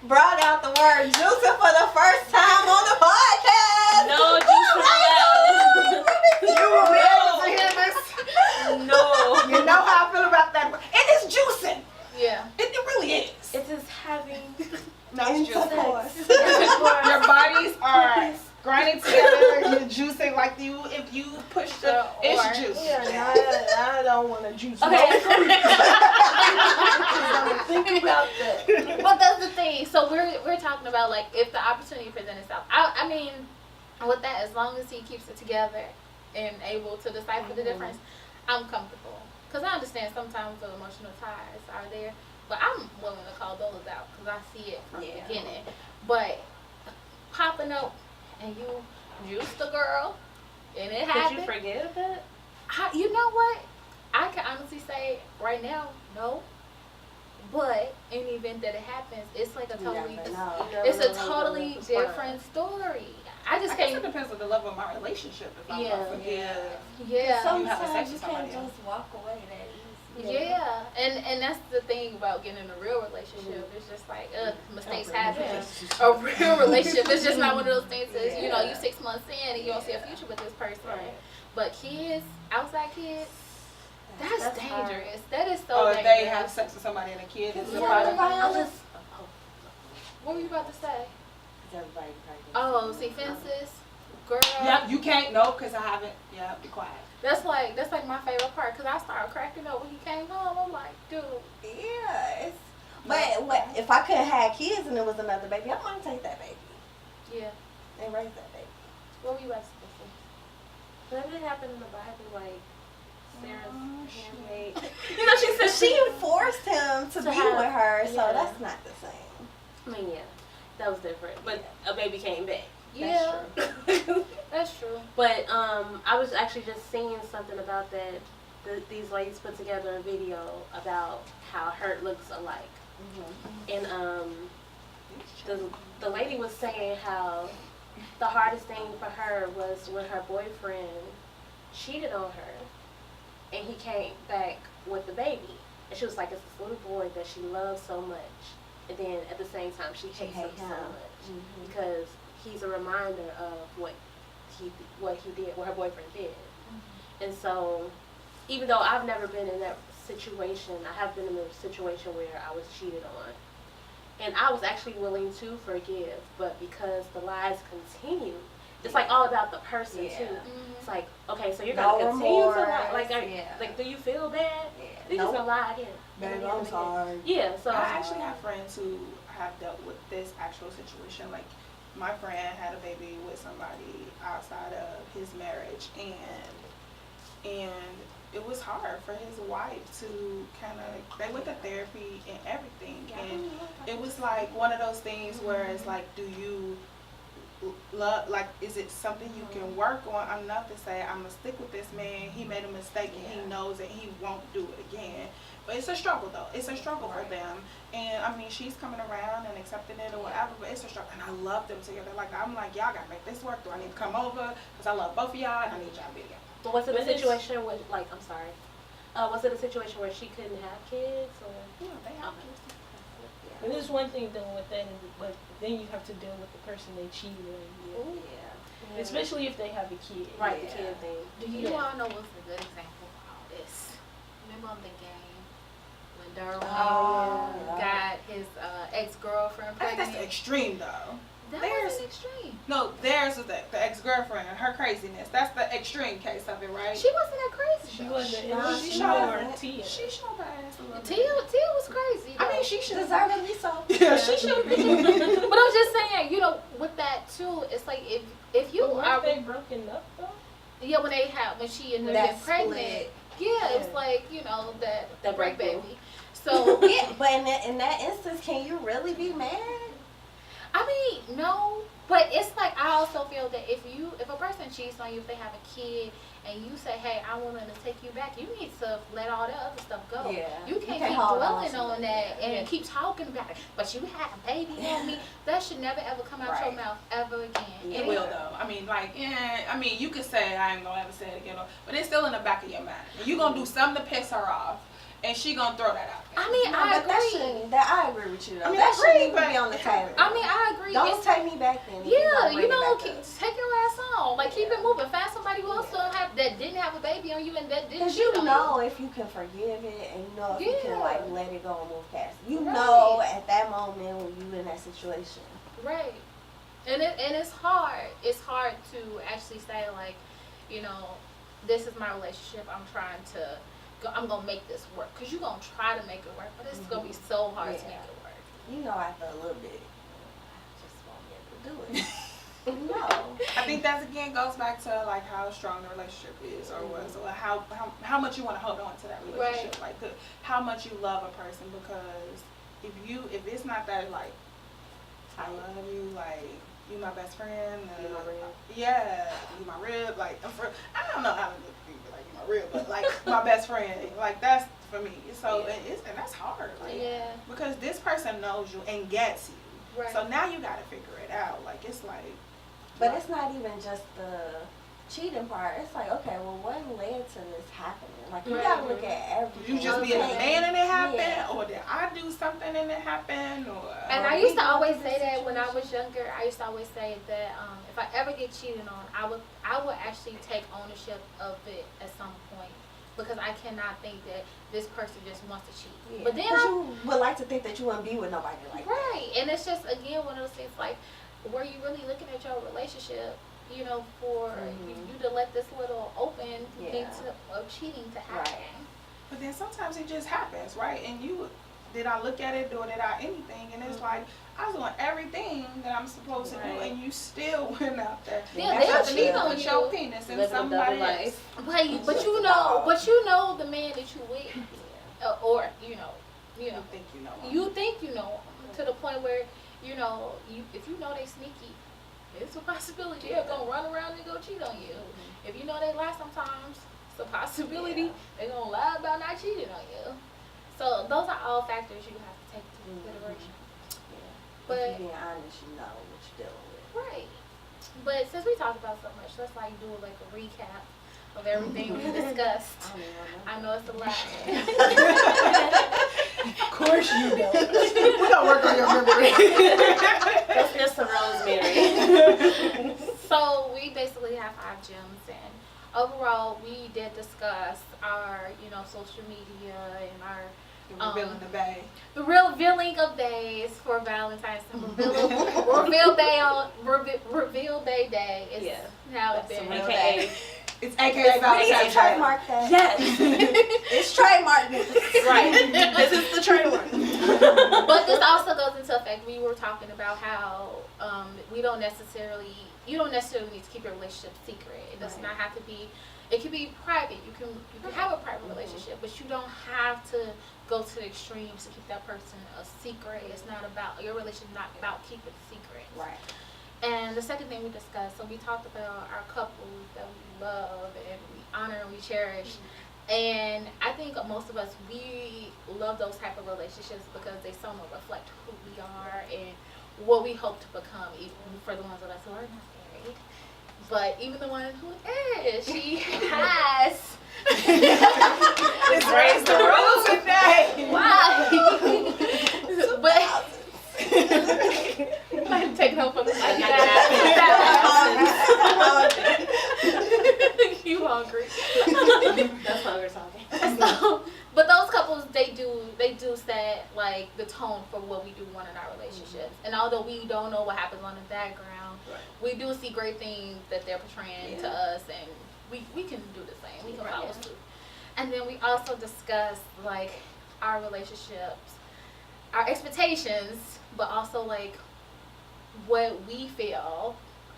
brought out the word juicing for the first time on the podcast. No juice allowed. You will be able to hear this. No. You know how I feel about that. It is juicing. yeah. It really is. It is having No, it's juicing. Intercourse. Your bodies are grinding together. You're juicing like if you push the, it's juice. Yeah, I don't want to juice. Okay. No fruit. Think about that. But that's the thing. So we're talking about like if the opportunity presents itself. I mean, with that, as long as he keeps it together and able to decipher the difference, I'm comfortable. Because I understand sometimes the emotional ties are there, but I'm willing to call those out because I see it from the beginning. But popping up and you juice the girl and it Did happened. you forget a bit? You know what? I can honestly say right now, no. But in the event that it happens, it's like a You totally, never know. it's a totally different story. I just I guess it can't. depends on the level of my relationship. If I'm Yeah. gonna forgive. Yeah. Some- have sex Sometimes you with can't somebody else. just walk away that easy. Yeah, and that's the thing about getting in a real relationship. It's just like, mistakes happen. A real relationship is just not one of those things that, you 6 months in and you don't see a future with this person. Right. But kids, outside kids, that's dangerous. hard. That is so Oh, if dangerous. they have sex with somebody and a kid is a Yeah. part of it. I just, What were you about to say? Everybody pregnant. Oh, see, fences, girl. Yep, you can't. No, because I haven't. Yeah, be quiet. That's like my favorite part because I started cracking up when he came home. I'm like, dude. Yes. But if I couldn't have kids and it was another baby, I might take that baby Yeah. and raise that baby. What were you about to say? that didn't happen in the Bible, like Sarah's handmaid. She said she forced him to be have- with her, so yeah. that's not the same. I mean, yeah, that was different, but a baby came back. Yeah. That's true. But I was actually just seeing something about that. These ladies put together a video about how hurt looks alike, and the lady was saying how the hardest thing for her was when her boyfriend cheated on her, and he came back with the baby, and she was like, it's this little boy that she loves so much, and then at the same time she hates him so much because he's a reminder of what her boyfriend did. And so, even though I've never been in that situation, I have been in a situation where I was cheated on. And I was actually willing to forgive, but because the lies continue, it's like all about the person too. It's like, okay, so you're gonna continue to lie, like, do you feel bad? You're just gonna lie again. Baby, I'm sorry. Yeah, so I actually have friends who have dealt with this actual situation. Like, my friend had a baby with somebody outside of his marriage, and it was hard for his wife to they went to therapy and everything, and it was like one of those things where it's like, do you love, like, is it something you can work on enough to say, I'm gonna stick with this man, he made a mistake and he knows that he won't do it again. But it's a struggle though. It's a struggle for them. And I mean, she's coming around and accepting it or whatever, but it's a struggle. And I love them together. Like, I'm like, y'all gotta make this work. Do I need to come over? Because I love both of y'all and I need y'all to be together. But was it a situation with, like, I'm sorry, was it a situation where she couldn't have kids, or? Yeah, they have kids. And there's one thing though with that, but then you have to deal with the person they cheated on. Yeah. Especially if they have a kid. Right, the kid thing. Do you all know what's a good example of all this? Remember on the game when Derwin got his ex-girlfriend pregnant? That's extreme though. That There's- was extreme. No, theirs was the ex-girlfriend and her craziness. That's the extreme case of it, right? She wasn't that crazy. She wasn't. No, It was she more wasn't. Tia. She showed her ass a little bit. Tia was crazy. I mean, though. she should Deservedly so. Yeah, she should be. But I'm just saying, with that too, it's like if you But are weren't they broken up though? when she ended up getting pregnant, it's like that break break baby. So Yeah, but in that instance, can you really be mad? I mean, no, but it's like I also feel that if a person cheats on you, if they have a kid, and you say, hey, I want to take you back, you need to let all the other stuff go. Yeah. You can't keep hold dwelling to on it. that and keep talking about it. But you had a baby on me. That should never ever come out your Right. mouth ever again. It will though. I mean, like, you could say I ain't gonna ever say it again, but it's still in the back of your mind. And you gonna do something to piss her off, and she gonna throw that out there. I mean, I But that agree. shouldn't. I agree with you. Though. I mean, that I agree, shouldn't even but- be on the table. I mean, I agree. Don't It's- take me back then. if you Yeah, gonna bring it back keep, up. take your ass on. Like, keep it moving. Find somebody who else that didn't have a baby on you and that didn't Because cheat you on know if you can forgive it and you know if you can Yeah. like let it go and move past it. You Right. know at that moment when you in that situation. Right. And it's hard. It's hard to actually say, like, this is my relationship. I'm gonna make this work. Because you're gonna try to make it work, but it's gonna be so hard to make it work. You know after a little bit, I just won't be able to do it. No. I think that again goes back to like how strong the relationship is, or was, or how much you want to hold on to that relationship, like how much you love a person. Because if it's not that, like, I love you, like, you my best friend, You my rib. yeah, you my rib, like, I don't know how to be like you my rib, but like my best friend, like that's for me. So and that's hard, like, Yeah. because this person knows you and gets you. Right. So now you got to figure it out. Like, it's like. But it's not even just cheating part, it's like, okay, well, what led to this happening? Like, you Right. gotta look at everything. You just being a man and it happened, Yeah. or did I do something and it happened, or? And I used to always say that when I was younger. I used to always say that if I ever get cheated on, I would actually take ownership of it at some point, because I cannot think that this person just wants to cheat. Yeah. But then you would like to think that you wouldn't be with nobody like that. right, and it's just again one of those things like, were you really looking at your relationship? You know, for you to let this little open thing of cheating to happen. Right. But then sometimes it just happens, right? And did I look at it or did I anything? And it's like, I was doing everything that I'm supposed to do, and you still went out there. Yeah, and they'll put cheat on put you. your penis in Living a somebody double else. life. But you know the man that you with, or you You think you know. you think you know 'em, to the point where if you know they sneaky, it's a possibility they're gonna run around and go cheat on you. If you know they lie sometimes, it's a possibility they're gonna lie about not cheating on you. So those are all factors you have to take into consideration. But But if you're being honest, you know what you're dealing with. right. But since we talked about so much, let's like do like a recap of everything we discussed. I know it's a lot. Of course you don't. We gotta work on your memory. Let's get some rosemary. So we basically have 5 gyms, and overall we did discuss our social media and our Revealing the bag. the revealing of days for Valentine's Day. Reveal Bay Day is how it's been. AKA. It's AKA We Valentine's need to Day. trademark that. Yes. It's trademarked. Right. This is the trademark. But this also goes into effect. We were talking about how you don't necessarily need to keep your relationship secret. It does not have to be. It can be private. You can have a private relationship, but you don't have to go to the extremes to keep that person a secret. It's not about your relationship. Not about keeping secrets. Right. And the second thing we discussed, so we talked about our couples that we love and we honor and we cherish. And I think most of us, we love those type of relationships because they somewhat reflect who we are and what we hope to become, even for the ones of us who are not married. But even the one who is, she has. It's raised the rose today. Why? But. I'm taking home from the You hungry? That's hunger talking. So, but those couples, they do set like the tone for what we do want in our relationships. And although we don't know what happens on the background, we do see great things that they're portraying to us, and we can do the same. We can follow suit. And then we also discuss like our relationships, our expectations, but also like what we feel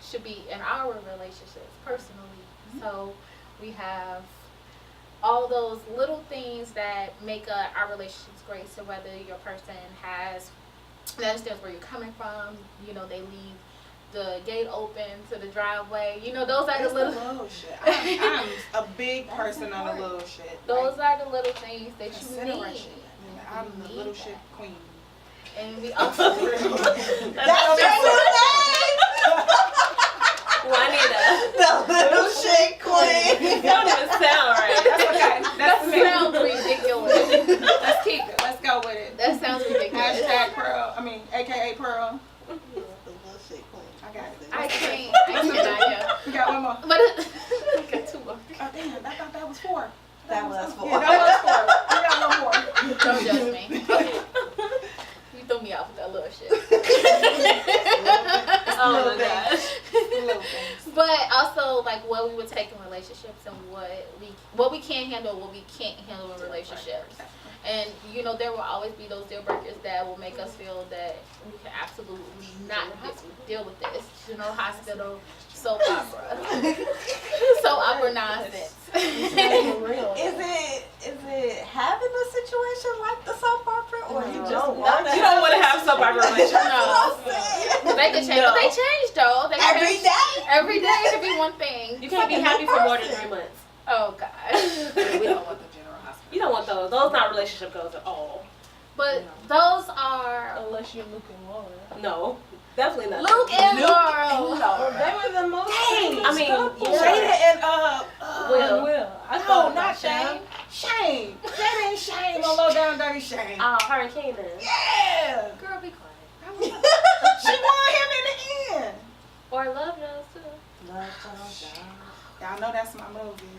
should be in our relationships personally. So we have all those little things that make our relationships great. So whether your person understands where you're coming from, they leave the gate open to the driveway. Those are the little shit. I'm a big person on the little shit. Those are the little things that you consideration. need. I'm the little shit queen. And we also That's your new name. Juanita. The little shit queen. That don't even sound right. That's okay. that That's me. sounds ridiculous. Let's keep it. Let's go with it. That sounds ridiculous. Hashtag Pearl. AKA Pearl. The little shit queen. I got it. I can't. We got one more. But I got 2 more. Oh damn! I thought that was 4. That was 4. Yeah, that was 4. We got one more. Don't judge me. Okay. You threw me off with that little shit. Oh my gosh. Little things. But also like what we would take in relationships and what we can handle, what we can't handle in relationships. And there will always be those deal breakers that will make us feel that we can absolutely not deal with this. Hospital, soap opera, soap opera nonsense. Is it having a situation like the soap opera, or you just No, want to? You don't want to have soap opera relationship. No, they could change, but they change though. They Every change. day. Every day could be one thing. You can't be happy for more than 3 months. Oh God. We don't want the general hospital. You don't want those. Those not relationship goals at all. But those are Unless Unless you're Luke and Laura. No, definitely not. Luke and Laurel. They were the most. Dang, I mean, couple. yeah. Jada and Will. I no, thought not about Shane. them. Shane. Jada and Shane on Low Down Dirty Shane. Her and Keenan. Yeah. Girl, be quiet. She won him in the end. Or Love Jones too. Y'all know that's my movie.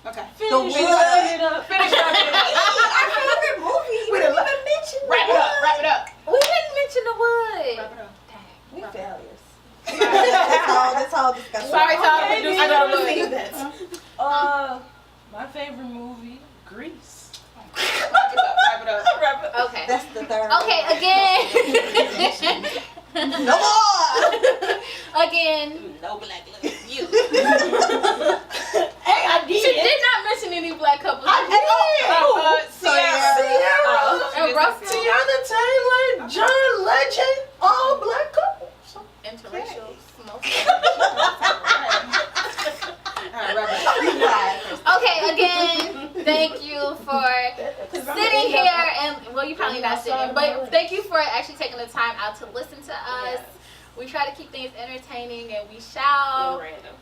Okay. Finish Wood. it up. Finish up. Our favorite movie. With a little mention. Wrap it up. Wrap it up. We didn't mention the wood. Wrap it up. Dang. We failures. That's all disgusting. Sorry, Tyler. Okay, Producer. I gotta Look. receive that. My favorite movie, Grease. Wrap it up. Wrap it up. Wrap it up. Okay. That's the third. Okay, again. No more. Again. No black love. You. Hey, I did. She did not mention any black couples. Sierra. And Russell. Tiana Taylor, John Legend, all black couples. Interracial smoke. Okay, again, thank you for sitting here and, well, you probably not sitting, but thank you for actually taking the time out to listen to us. We try to keep things entertaining, and we shall. Random.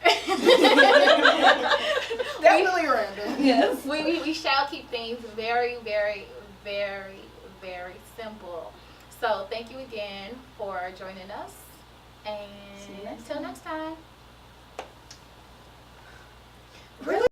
Definitely random. Yes. We shall keep things very, very, very, very simple. So thank you again for joining us, and until next time. Really?